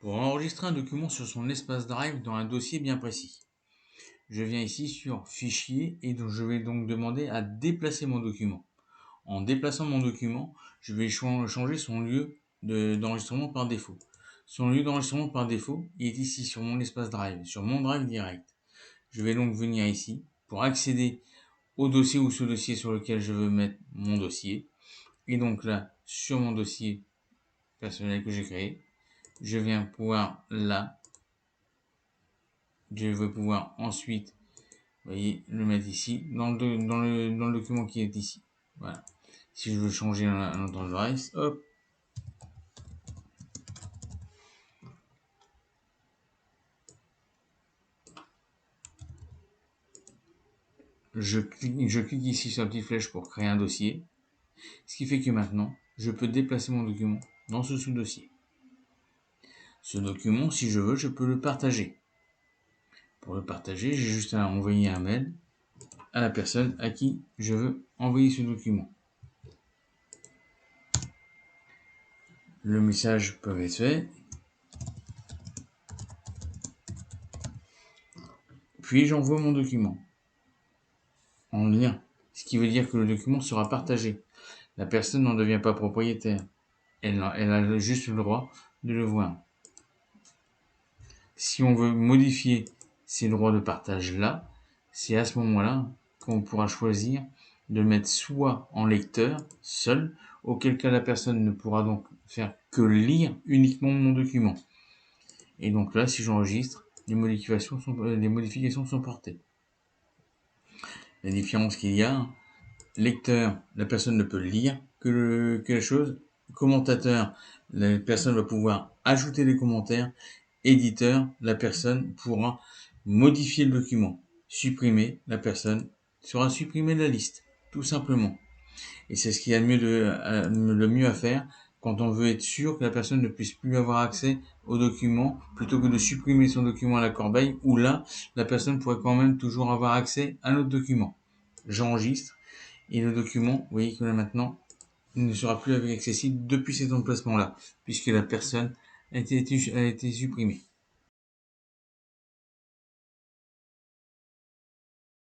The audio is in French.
Pour enregistrer un document sur son espace Drive dans un dossier bien précis, je viens ici sur Fichier et donc je vais donc demander à déplacer mon document. En déplaçant mon document, je vais changer son lieu d'enregistrement par défaut. Son lieu d'enregistrement par défaut, il est ici sur mon espace Drive, sur mon Drive direct. Je vais donc venir ici pour accéder au dossier ou sous-dossier sur lequel je veux mettre mon dossier. Et donc là, sur mon dossier personnel que j'ai créé, je viens pouvoir là, je vais pouvoir ensuite, vous voyez, le mettre ici, dans le document qui est ici. Voilà. Si je veux changer un autre adresse, hop, je clique ici sur la petite flèche pour créer un dossier. Ce qui fait que maintenant, je peux déplacer mon document dans ce sous-dossier. Ce document, si je veux, je peux le partager. Pour le partager, j'ai juste à envoyer un mail à la personne à qui je veux envoyer ce document. Le message peut être fait. Puis j'envoie mon document en lien, ce qui veut dire que le document sera partagé. La personne n'en devient pas propriétaire. Elle a juste le droit de le voir. Si on veut modifier ces droits de partage là, c'est à ce moment-là qu'on pourra choisir de le mettre soit en lecteur seul, auquel cas la personne ne pourra donc faire que lire uniquement mon document. Et donc là, si j'enregistre, les modifications sont portées. La différence qu'il y a, lecteur, la personne ne peut lire que la chose. Commentateur, la personne va pouvoir ajouter des commentaires. Éditeur, la personne pourra modifier le document. Supprimer, la personne sera supprimée de la liste, tout simplement. Et c'est ce qu'il y a le mieux à faire quand on veut être sûr que la personne ne puisse plus avoir accès au document, plutôt que de supprimer son document à la corbeille, où là, la personne pourrait quand même toujours avoir accès à notre document. J'enregistre, et le document, vous voyez que là maintenant, il ne sera plus accessible depuis cet emplacement-là, puisque la personne a été supprimée.